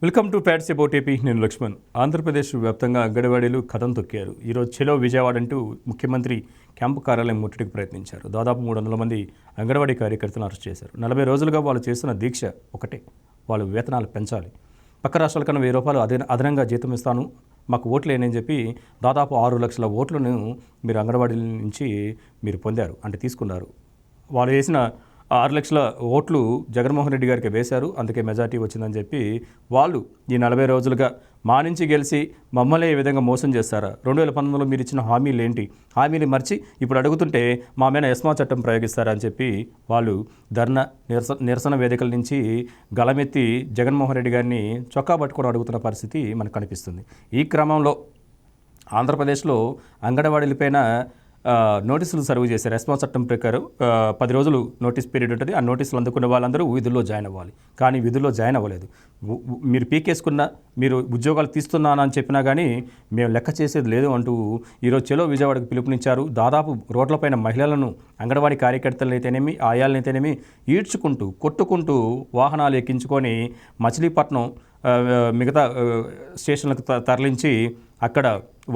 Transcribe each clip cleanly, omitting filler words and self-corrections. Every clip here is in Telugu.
Welcome to fats about AP. నేను లక్ష్మణ్. ఆంధ్రప్రదేశ్ వ్యాప్తంగా అంగన్వాడీలు కథం తొక్కారు. ఈరోజు చెలో విజయవాడ అంటూ ముఖ్యమంత్రి క్యాంపు కార్యాలయం ముట్టడికి ప్రయత్నించారు. దాదాపు 300 మంది అంగన్వాడీ కార్యకర్తలను అరెస్ట్ చేశారు. 40 రోజులుగా వాళ్ళు చేస్తున్న దీక్ష ఒకటే, వాళ్ళు వేతనాలు పెంచాలి, పక్క రాష్ట్రాల కన్నా 1000 రూపాయలు అదనంగా జీతం ఇస్తాను, మాకు ఓట్లు వేయని చెప్పి దాదాపు 6 లక్షల ఓట్లను మీరు అంగన్వాడీల నుంచి మీరు పొందారు, అంటే తీసుకున్నారు. వాళ్ళు వేసిన 6 లక్షల ఓట్లు జగన్మోహన్ రెడ్డి గారికి వేశారు, అందుకే మెజార్టీ వచ్చిందని చెప్పి వాళ్ళు ఈ 40 రోజులుగా మా నుంచి గెలిచి మమ్మల్ని ఏ విధంగా మోసం చేస్తారా, 2019లో మీరు ఇచ్చిన హామీలు ఏంటి, హామీలు మర్చి ఇప్పుడు అడుగుతుంటే మా మీద ఎస్మా చట్టం ప్రయోగిస్తారా అని చెప్పి వాళ్ళు ధర్నా నిరసన వేదికల నుంచి గలమెత్తి జగన్మోహన్ రెడ్డి గారిని చొక్కా పట్టుకొని అడుగుతున్న పరిస్థితి మనకు కనిపిస్తుంది. ఈ క్రమంలో ఆంధ్రప్రదేశ్లో అంగన్వాడీలపైన నోటీసులు సర్వ్ చేశారు. ఎస్మా చట్టం ప్రకారం 10 రోజులు నోటీస్ పీరియడ్ ఉంటుంది. ఆ నోటీసులు అందుకున్న వాళ్ళందరూ విధుల్లో జాయిన్ అవ్వాలి. కానీ విధుల్లో జాయిన్ అవ్వలేదు. మీరు పీకేసుకున్న, మీరు ఉద్యోగాలు తీస్తున్నానని చెప్పినా కానీ మేము లెక్క చేసేది లేదు అంటూ ఈరోజు చెలో విజయవాడకు పిలుపునిచ్చారు. దాదాపు రోడ్లపైన మహిళలను, అంగన్వాడీ కార్యకర్తలనైతేనేమి, ఆయాలనైతేనేమి ఈడ్చుకుంటూ కొట్టుకుంటూ వాహనాలు ఎక్కించుకొని మచిలీపట్నం మిగతా స్టేషన్లకు తరలించి అక్కడ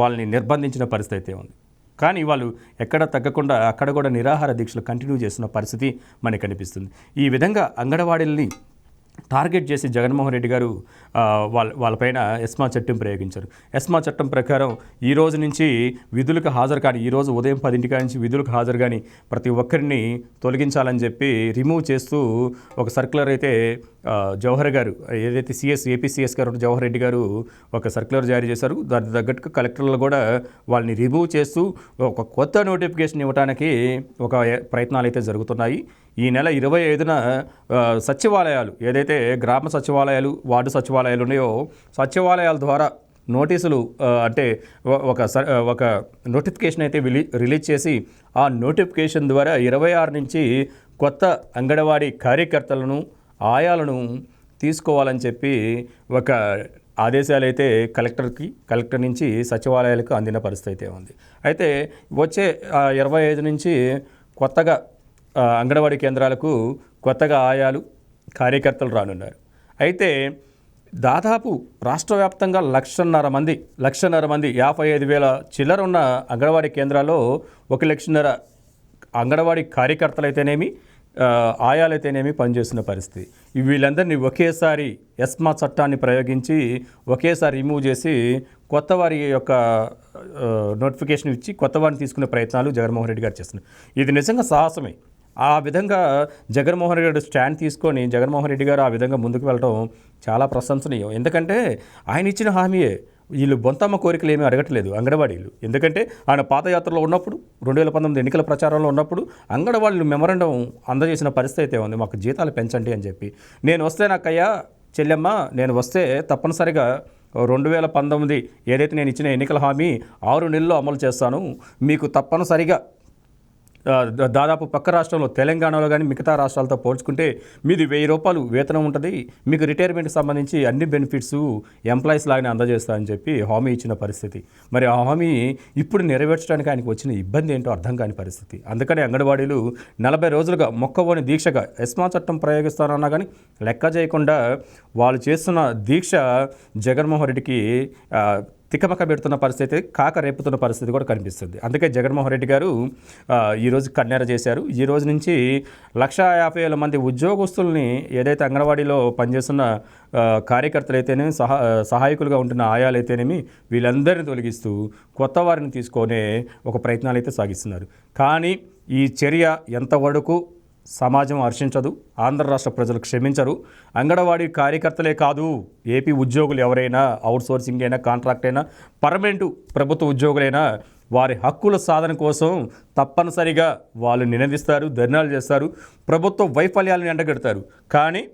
వాళ్ళని నిర్బంధించిన పరిస్థితి అయితే ఉంది. కానీ వాళ్ళు ఎక్కడ తగ్గకుండా అక్కడ కూడా నిరాహార దీక్షలు కంటిన్యూ చేస్తున్న పరిస్థితి మనకు కనిపిస్తుంది. ఈ విధంగా అంగన్వాడీల్ని టార్గెట్ చేసి జగన్మోహన్ రెడ్డి గారు వాళ్ళపైన ఎస్మా చట్టం ప్రయోగించారు. ఎస్మా చట్టం ప్రకారం ఈ రోజు నుంచి విధులకు హాజరు కానీ, ఈరోజు ఉదయం 10 నుంచి విధులకు హాజరు కానీ ప్రతి ఒక్కరిని తొలగించాలని చెప్పి రిమూవ్ చేస్తూ ఒక సర్క్యులర్ అయితే జవహర్ గారు, ఏదైతే ఏపీసీఎస్ గారు జవహర్ రెడ్డి గారు ఒక సర్క్యులర్ జారీ చేశారు. దానికి తగ్గట్టుగా కలెక్టర్లు కూడా వాళ్ళని రిమూవ్ చేస్తూ ఒక కొత్త నోటిఫికేషన్ ఇవ్వడానికి ఒక ప్రయత్నాలు అయితే జరుగుతున్నాయి. ఈ నెల 25న సచివాలయాలు, ఏదైతే గ్రామ సచివాలయాలు, వార్డు సచివాలయాలు ఉన్నాయో సచివాలయాల ద్వారా నోటీసులు అంటే ఒక నోటిఫికేషన్ అయితే రిలీజ్ చేసి ఆ నోటిఫికేషన్ ద్వారా 26 నుంచి కొత్త అంగన్వాడీ కార్యకర్తలను, ఆయాలను తీసుకోవాలని చెప్పి ఒక ఆదేశాలు అయితే కలెక్టర్ నుంచి సచివాలయాలకు అందిన పరిస్థితి అయితే ఉంది. అయితే వచ్చే 25 నుంచి కొత్తగా అంగన్వాడీ కేంద్రాలకు కొత్తగా ఆయాలు, కార్యకర్తలు రానున్నారు. అయితే దాదాపు రాష్ట్ర వ్యాప్తంగా 1,50,000 మంది 55,000 చిల్లర ఉన్న అంగన్వాడీ కేంద్రాల్లో 1,50,000 అంగన్వాడీ కార్యకర్తలు అయితేనేమి, ఆయాలైతేనేమి పనిచేస్తున్న పరిస్థితి. వీళ్ళందరినీ ఒకేసారి ఎస్మా చట్టాన్ని ప్రయోగించి ఒకేసారి రిమూవ్ చేసి కొత్త వారి యొక్క నోటిఫికేషన్ ఇచ్చి కొత్త వారిని తీసుకునే ప్రయత్నాలు జగన్మోహన్ రెడ్డి గారు చేస్తున్నారు. ఇది నిజంగా సాహసమే. ఆ విధంగా జగన్మోహన్ రెడ్డి గారు స్టాండ్ తీసుకొని జగన్మోహన్ రెడ్డి గారు ఆ విధంగా ముందుకు వెళ్ళడం చాలా ప్రశంసనీయం. ఎందుకంటే ఆయన ఇచ్చిన హామీయే. వీళ్ళు బొంతమ్మ కోరికలు ఏమీ అడగట్లేదు అంగన్వాడీలు. ఎందుకంటే ఆయన పాదయాత్రలో ఉన్నప్పుడు, 2019 ఎన్నికల ప్రచారంలో ఉన్నప్పుడు అంగన్వాడీలు మెమరాండం అందజేసిన పరిస్థితి అయితే ఉంది, మాకు జీతాలు పెంచండి అని చెప్పి. నేను వస్తే నాకయ్యా చెల్లెమ్మ, నేను వస్తే తప్పనిసరిగా 2019 ఏదైతే నేను ఇచ్చిన ఎన్నికల హామీ 6 నెలల్లో అమలు చేస్తాను, మీకు తప్పనిసరిగా దాదాపు పక్క రాష్ట్రంలో తెలంగాణలో కానీ మిగతా రాష్ట్రాలతో పోల్చుకుంటే మీది 1000 రూపాయలు వేతనం ఉంటుంది, మీకు రిటైర్మెంట్కి సంబంధించి అన్ని బెనిఫిట్స్ ఎంప్లాయీస్ లాగానే అందజేస్తా అని చెప్పి హామీ ఇచ్చిన పరిస్థితి. మరి ఆ హామీ ఇప్పుడు నెరవేర్చడానికి ఆయనకు వచ్చిన ఇబ్బంది ఏంటో అర్థం కాని పరిస్థితి. అందుకని అంగన్వాడీలు 40 రోజులుగా మొక్కవోని దీక్షగా ఎస్మా చట్టం ప్రయోగిస్తారన్నా కానీ లెక్క చేయకుండా వాళ్ళు చేస్తున్న దీక్ష జగన్మోహన్ రెడ్డికి తికమక పెడుతున్న పరిస్థితి, కాక రేపుతున్న పరిస్థితి కూడా కనిపిస్తుంది. అందుకే జగన్మోహన్ రెడ్డి గారు ఈరోజు కన్నెర చేశారు. ఈ రోజు నుంచి 1,50,000 మంది ఉద్యోగస్తుల్ని, ఏదైతే అంగన్వాడీలో పనిచేస్తున్న కార్యకర్తలు అయితేనేమి, సహాయకులుగా ఉంటున్న ఆయాలైతేనేమి, వీళ్ళందరినీ తొలగిస్తూ కొత్త వారిని తీసుకునే ఒక ప్రయత్నాలు అయితే సాగిస్తున్నారు. కానీ ఈ చర్య ఎంతవరకు సమాజం హర్షించదు, ఆంధ్ర రాష్ట్ర ప్రజలు క్షమించరు. అంగన్వాడీ కార్యకర్తలే కాదు, ఏపీ ఉద్యోగులు ఎవరైనా, అవుట్సోర్సింగ్ అయినా, కాంట్రాక్ట్ అయినా, పర్మనెంట్ ప్రభుత్వ ఉద్యోగులైనా వారి హక్కుల సాధన కోసం తప్పనిసరిగా వాళ్ళు నినదిస్తారు, ధర్నాలు చేస్తారు, ప్రభుత్వ వైఫల్యాలను ఎండగడతారు. కానీ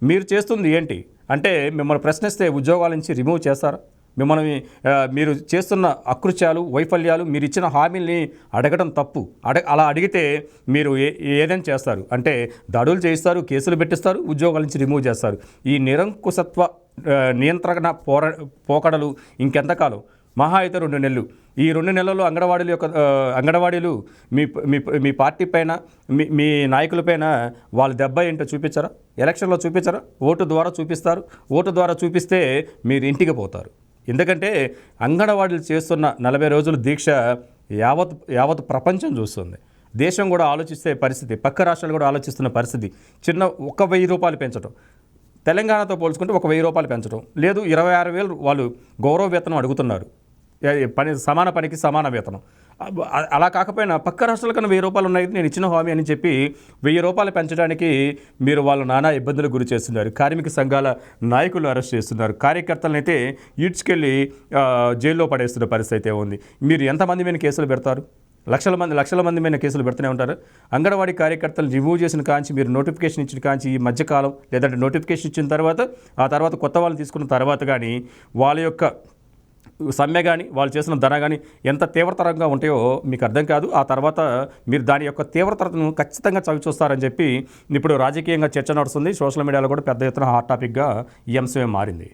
మీరు చేస్తుంది ఏంటి అంటే, మిమ్మల్ని ప్రశ్నిస్తే ఉద్యోగాల నుంచి రిమూవ్ చేస్తారా? మిమ్మల్ని మీరు చేస్తున్న అకృత్యాలు, వైఫల్యాలు, మీరు ఇచ్చిన హామీల్ని అడగడం తప్పు. అలా అడిగితే మీరు ఏదైనా చేస్తారు అంటే దాడులు చేయిస్తారు, కేసులు పెట్టిస్తారు, ఉద్యోగాల నుంచి రిమూవ్ చేస్తారు. ఈ నిరంకుశత్వ నియంత్రణ పోకడలు ఇంకెంతకాలం? మహా అయితే 2 నెలలు. ఈ 2 నెలల్లో అంగన్వాడీలు మీ మీ మీ పార్టీ పైన మీ నాయకులపైన వాళ్ళ దెబ్బ ఏంటో చూపించరా? ఎలక్షన్లో చూపించరా? ఓటు ద్వారా చూపిస్తారు. ఓటు ద్వారా చూపిస్తే మీరు ఇంటికి పోతారు. ఎందుకంటే అంగన్వాడీలు చేస్తున్న 40 రోజుల దీక్ష యావత్ ప్రపంచం చూస్తుంది. దేశం కూడా ఆలోచిస్తే పరిస్థితి, పక్క రాష్ట్రాలు కూడా ఆలోచిస్తున్న పరిస్థితి. చిన్న 1,000 రూపాయలు పెంచడం, తెలంగాణతో పోల్చుకుంటే 1,000 రూపాయలు పెంచడం లేదు, 26,000 వాళ్ళు గౌరవ వేతనం అడుగుతున్నారు. సమాన పనికి సమాన వేతనం. అలా కాకపోయినా పక్క రాష్ట్రాల కన్నా 1,000 రూపాయలు ఉన్నాయి, నేను ఇచ్చిన హామీ అని చెప్పి 1,000 రూపాయలు పెంచడానికి మీరు వాళ్ళు నానా ఇబ్బందులకు గురి చేస్తున్నారు. కార్మిక సంఘాల నాయకులు అరెస్ట్ చేస్తున్నారు. కార్యకర్తలను అయితే ఈడ్చుకెళ్ళి జైల్లో పడేస్తున్న పరిస్థితి అయితే ఉంది. మీరు ఎంతమంది మీద కేసులు పెడతారు? లక్షల మంది మీద కేసులు పెడుతూనే ఉంటారు. అంగన్వాడీ కార్యకర్తలు రిమూవ్ చేసిన కాంచి, మీరు నోటిఫికేషన్ ఇచ్చిన కాంచి ఈ మధ్యకాలం, లేదంటే నోటిఫికేషన్ ఇచ్చిన తర్వాత ఆ తర్వాత కొత్త వాళ్ళు తీసుకున్న తర్వాత కానీ వాళ్ళ యొక్క సమ్మె కానీ వాళ్ళు చేసిన ధన కానీ ఎంత తీవ్రతరంగా ఉంటాయో మీకు అర్థం కాదు. ఆ తర్వాత మీరు దాని యొక్క తీవ్రతను ఖచ్చితంగా చవి చూస్తారని చెప్పి ఇప్పుడు రాజకీయంగా చర్చ నడుస్తుంది. సోషల్ మీడియాలో కూడా పెద్ద ఎత్తున హాట్ టాపిక్గా ఈ అంశమే మారింది.